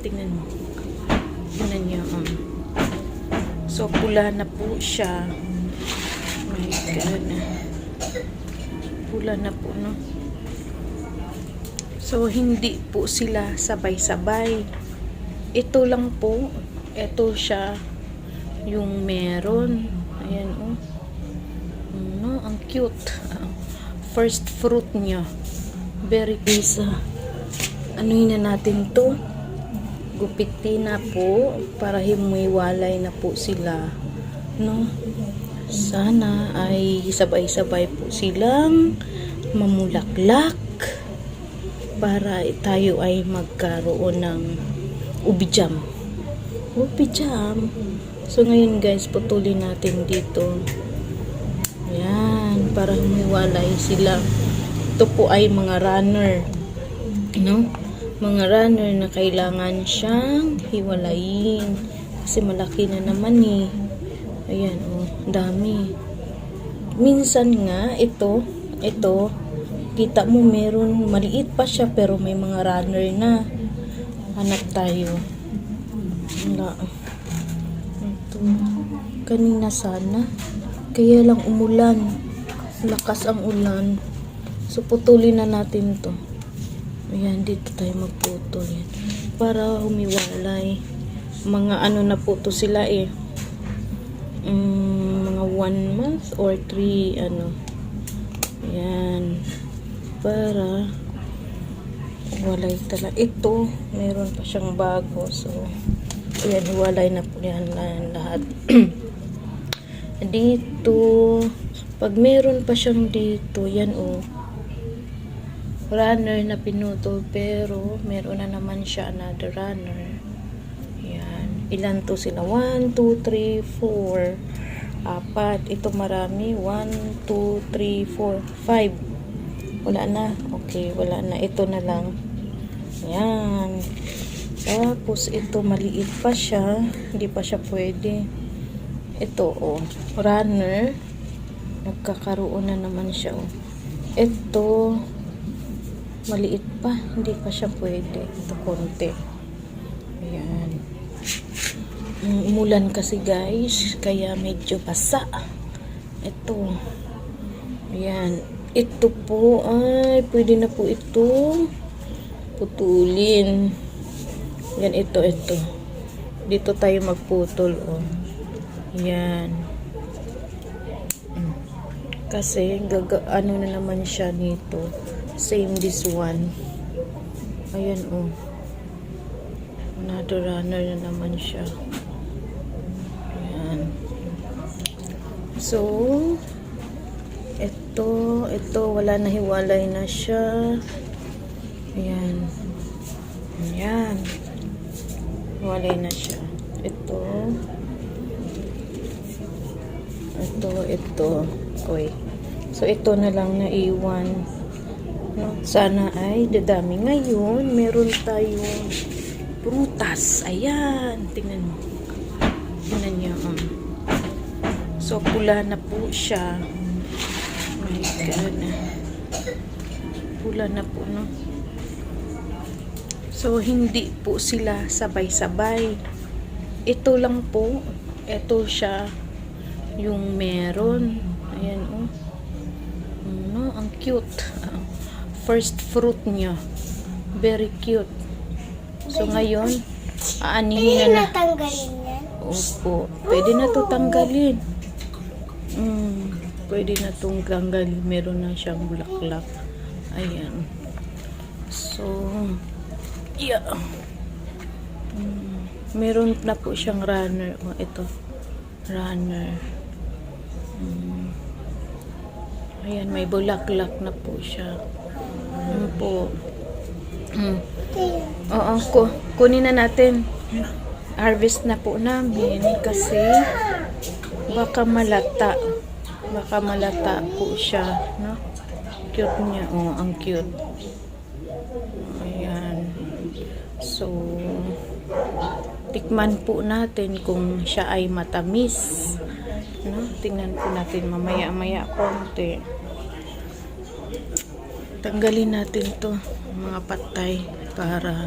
tingnan mo. Tingnan niyo. So, pula na po siya. My God. Pula na po, no? So, hindi po sila sabay-sabay. Ito lang po. Ito siya yung meron. Ayan, oh. No, ang cute. First fruit niya. Very cute. Anuhin na natin to. Gupitin na po para himuiwalay na po sila. No? Sana ay sabay-sabay po silang mamulaklak para tayo ay magkaroon ng ubi jam. Ubi jam. So ngayon guys, putulin natin dito. Ayan, para humiwalay sila. Ito po ay mga runner. No? Mga runner na kailangan siyang hiwalayin. Kasi malaki na naman eh. Ayan, oh, dami. Minsan nga, ito, kita mo meron, maliit pa siya pero may mga runner na. Hanap tayo. Wala. Ito. Kanina sana. Kaya lang umulan. Lakas ang ulan. So, putulin na natin to. Ayan, dito tayo magputol. Yan. Para humiwalay. Mga ano na po to sila eh. Mga 1 month or 3 ano. Ayan. Para walay talaga. Ito, meron pa siyang bago. So, ayan, hiwalay na po yan lahat. Dito, pag meron pa siyang dito, yan oh. Runner na pinutol pero meron na naman siya another runner. Yan. Ilan to sila? 1, 2, 3, 4. 4. Ito marami. 1, 2, 3, 4, 5. Wala na. Okay, wala na. Ito na lang. Yan. Tapos ito maliit pa siya. Hindi pa siya pwede. Ito oh. Runner. Nagkakaroon na naman siya oh. Ito maliit pa, hindi pa siya pwede. Ito konti. Ayan. Umulan kasi guys, kaya medyo basa. Ito. Ayan. Ito po, ay, pwede na po ito putulin. Yan, ito. Dito tayo magputol, oh. Ayan. Kasi, ano na naman siya nito. Same this one. Ayan oh. Another runner na naman siya. Ayan. So, ito wala na, hiwalay na siya. Ayan. Ayan. Hiwalay na siya. Ito. Okay. So, ito na lang na iwan. No? Sana ay dadami. Ngayon, meron tayong prutas. Ayan. Tingnan mo. Tingnan niyo. So, pula na po siya. My God. Pula na po, no? So, hindi po sila sabay-sabay. Ito lang po. Ito siya yung meron. Ayan, oh. No, ang cute. First fruit niya. Very cute. So, ngayon, aanihin na. Pwede na tanggalin yan? Opo. Pwede na to tanggalin. Pwede na itong tanggalin. Meron na siyang bulaklak. Ayan. So, yeah. Meron na po siyang runner. Oh, ito. Runner. Ayan, may bulaklak na po siya. Ano po? Oo, kunin na natin. Harvest na po namin kasi baka malata. Baka malata po siya, no? Cute niya. Oh, ang cute. Ayan. So, tikman po natin kung siya ay matamis. No? Tingnan po natin mamaya-maya konti. Tanggalin natin to mga patay para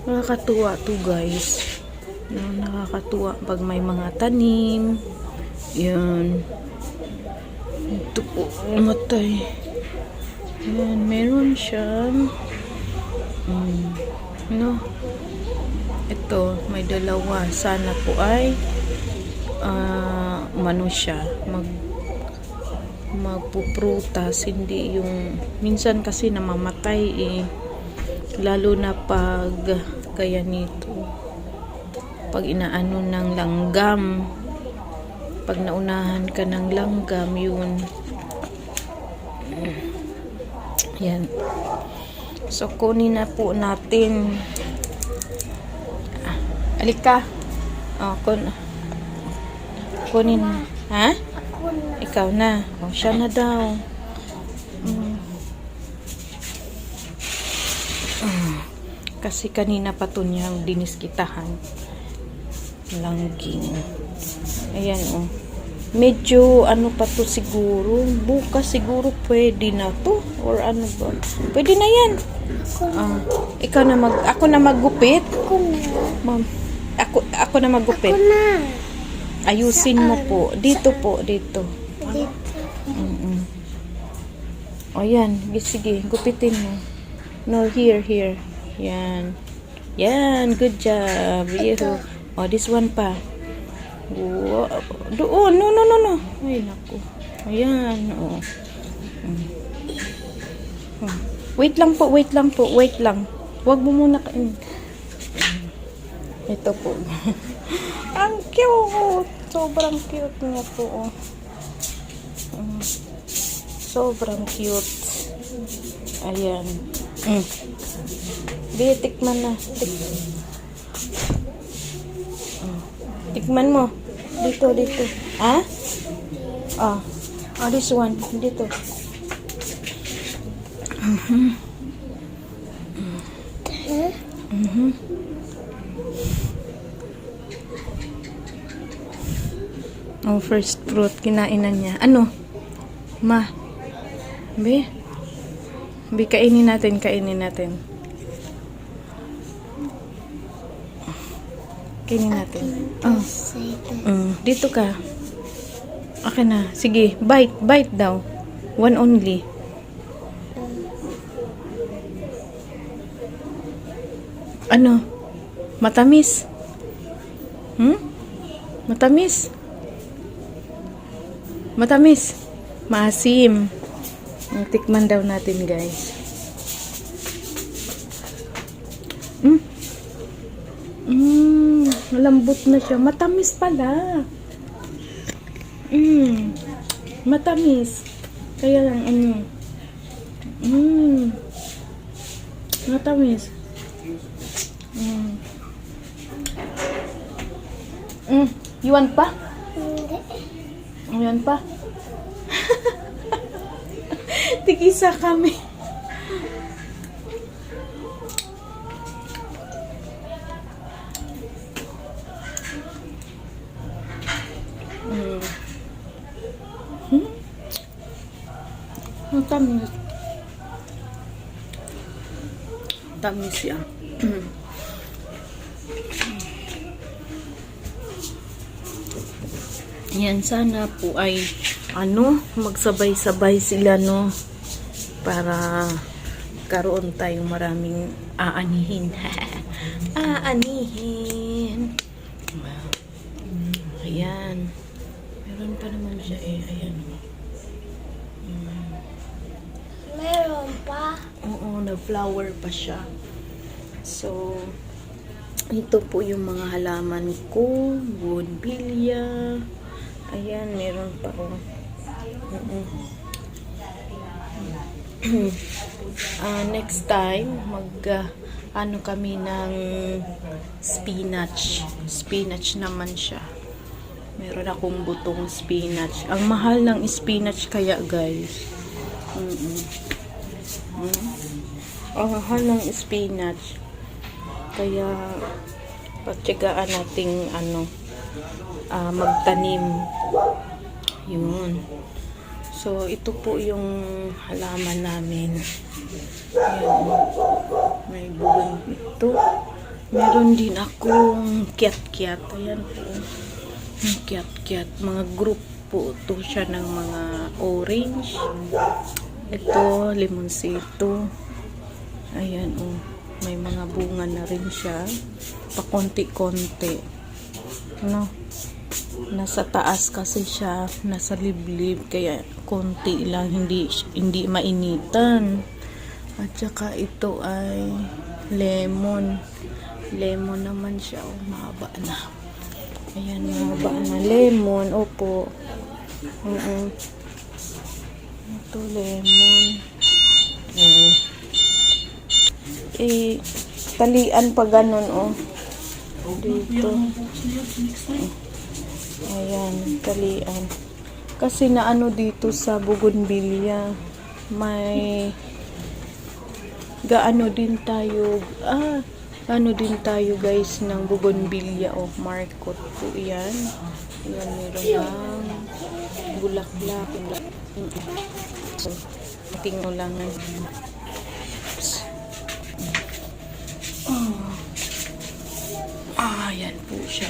Nakakatuwa to guys. No, nakakatuwa pag may mga tanim. Yan. Ito po, matay. Yan, meron siyang no. Ito, may dalawa. Sana po ay umano siya, magpuprutas, hindi yung minsan kasi namamatay eh. Lalo na pag gaya nito. Pag inaano ng langgam. Pag naunahan ka ng langgam, yun. Yan. So, kunin na po natin. Alika. Oh, kunin. Ha? Ikaw na. Oh, siya na daw. Kasi kanina pa to niyang diniskitahan. Langging. Ayan, oh. Medyo, ano pa to siguro. Bukas siguro pwede na to. Or ano ba? Pwede na yan. Ikaw na ako na maggupit. Ako na. Ma'am, ako na maggupit. Ako na. Ayusin mo po. Dito po, dito. Dito. O yan, sige, gupitin mo. No, here. Yan. Yan, good job. Ito. O, this one pa. Wow. Doon, no. Ay, naku. Ayan, o. Wait lang po. Huwag mo muna kain. Ito po. Ang cute. Sobrang cute nga po, oh. Sobrang cute. Ayan. Tikman na. Tikman mo. Dito. Ha? This one. Dito. Oh, first fruit. Kinainan niya. Ano? Ma. Be, kainin natin. Kainin natin. Dito ka. Okay na. Sige, bite daw. One only. Ano? Matamis? Matamis? Maasim. Tikman daw natin, guys. Malambot na siya. Matamis pala. Matamis. Kaya lang, matamis. You want pa? Hindi. You want pa? Tigisa kami. Tamis. Tamis yan. Yan, sana po ay magsabay-sabay sila, no, para karoon tayong maraming aanihin. Aanihin. Ayan. Meron pa naman siya ayan. Meron pa? Oo, na-flower pa siya. So, ito po yung mga halaman ko. Bougainvillea. Ayan, meron pa oh. Next time, kami ng spinach. Spinach naman siya. Meron akong butong spinach. Ang mahal ng spinach kaya, guys. Ang mahal ng spinach. Kaya pagtiyagaan nating magtanim. Yun. So, ito po yung halaman namin. Ayan. May buwan ito. Meron din akong kiat-kiat. Ayan po. Yung kiat-kiat. Mga group po ito siya ng mga orange. Ito, limonsito. Ayan o. May mga bunga na rin siya. Pakonti-konti. No? Nasa taas kasi siya. Nasa liblib. Kaya konti lang. Hindi mainitan. At saka ito ay lemon. Lemon naman siya. Oh, mahaba na. Ayan, mahaba na. Lemon. Opo. Ito, lemon. Ayan. Talian pa ganun, oh. Dito. Ayan, talian. Kasi naano dito sa bougainvillea, may gaano din tayo, ano din tayo guys ng bougainvillea o market po yan. Ayan, meron ng bulaklak. So, tingnan lang. Ayan po siya.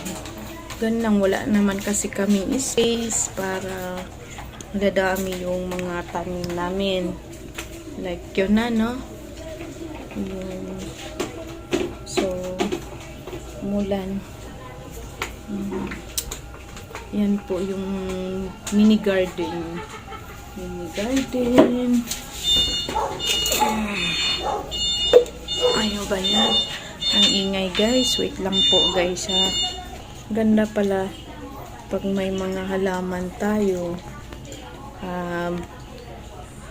Ganun, wala naman kasi kaming space para dadami yung mga tanim namin. Like yun na, no? Yun. So, mulan. Yan po yung mini garden. Mini garden. Ayaw ba yan? Ang ingay guys. Wait lang po guys ha. Ganda pala pag may mga halaman tayo.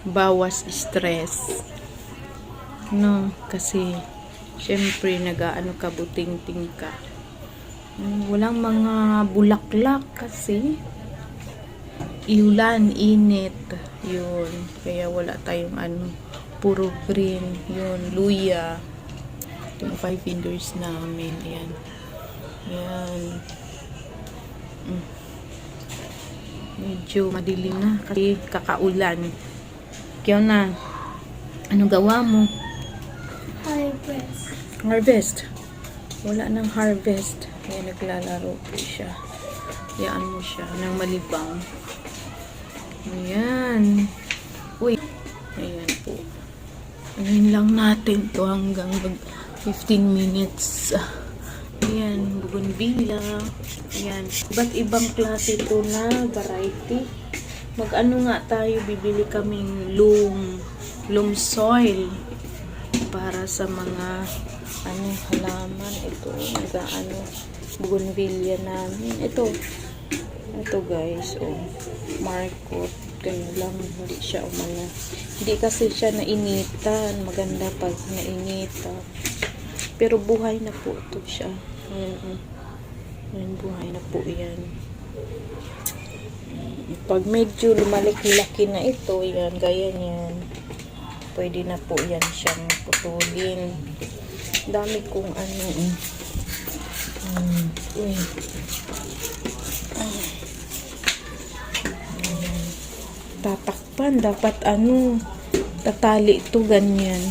Bawas stress. No, kasi syempre nagaano ka, buting-ting ka. Walang mga bulaklak kasi iulan, init. Yun. Kaya wala tayong ano, puro green. Yun, luya. Ito yung 5 fingers namin. Ayan. Ayan. Medyo madilim na kasi kakaulan. Kaya na, anong gawa mo? Harvest. Wala nang harvest. Kaya naglalaro po siya. Hayaan mo siya ng malibang. Ayan. Uy. Ayan po. Ayan lang natin to hanggang 15 minutes. Ayan, bougainvillea. Ayan. Iba't ibang klase ito na variety. Mag-ano nga tayo, bibili kaming loam soil para sa mga halaman. Ito, nag-ano, bougainvillea namin. Ito guys, oh, markot. Ganyan lang, hindi siya umana. Hindi kasi siya nainitan. Maganda pag nainitan. Pero buhay na po ito siya. Ayan, buhay na po yan. Pag medyo lumalaki-laki na ito, yan, gaya niyan. Pwede na po yan siyang putulin. Dami kong ano. Uy. Tatakpan. Dapat ano, tatali ito ganyan.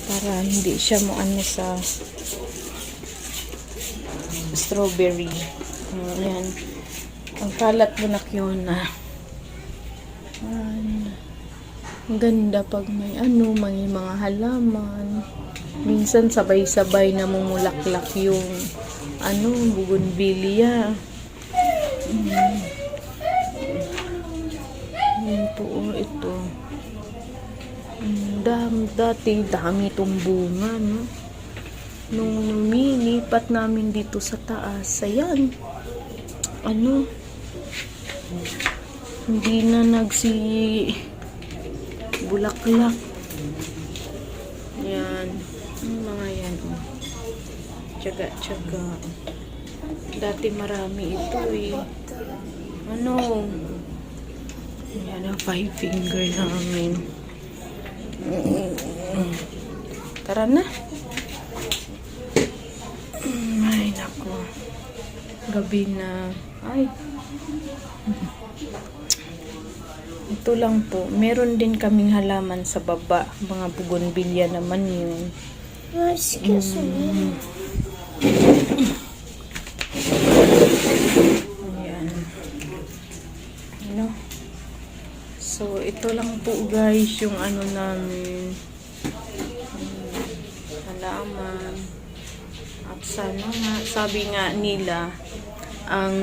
Para hindi siya mo ano sa strawberry. Ayan. Ang kalat mo na Kiona. Ang ganda pag may ano, may mga halaman. Minsan sabay-sabay na mumulaklak yung ano, bougainvillea. Yan po ito. Dati dami itong bunga, no? Nung lumilipat namin dito sa taas, ayan, ano, hindi na bulaklak. Yan, mga yan, oh. Tsaga-tsaga. Dati marami ito, eh. Ano, yan ang 5 finger namin. Tara na. Ay, naku. Gabi na. Ay. ito lang po. Meron din kaming halaman sa baba. Mga bougainvillea naman yun. Excuse me. Ayan. Ano? So, ito lang po guys yung ano namin. Halaman. At sana nga, sabi nga nila, ang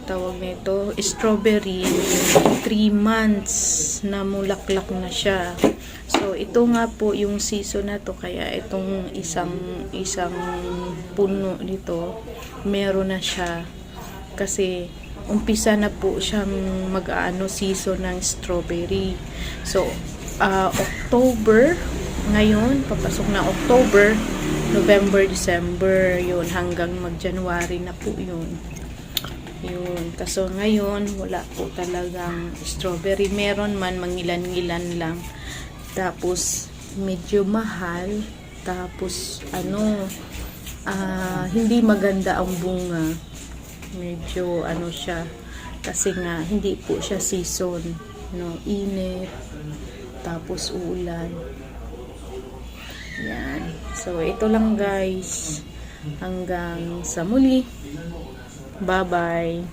tawag nito, strawberry, 3 months na mulaklak na siya. So, ito nga po yung season na to, kaya itong isang puno nito, meron na siya. Kasi, umpisa na po siyang mag-aano season ng strawberry. So, October, ngayon, papasok na October, November, December, yun, hanggang mag-January na po yun. Yun. Kaso ngayon, wala po talagang strawberry. Meron man, mangilan-ngilan lang. Tapos, medyo mahal. Tapos, hindi maganda ang bunga. Medyo, siya. Kasi nga, hindi po siya season. Init. Tapos, ulan. Yan. So, ito lang guys. Hanggang sa muli. Bye-bye.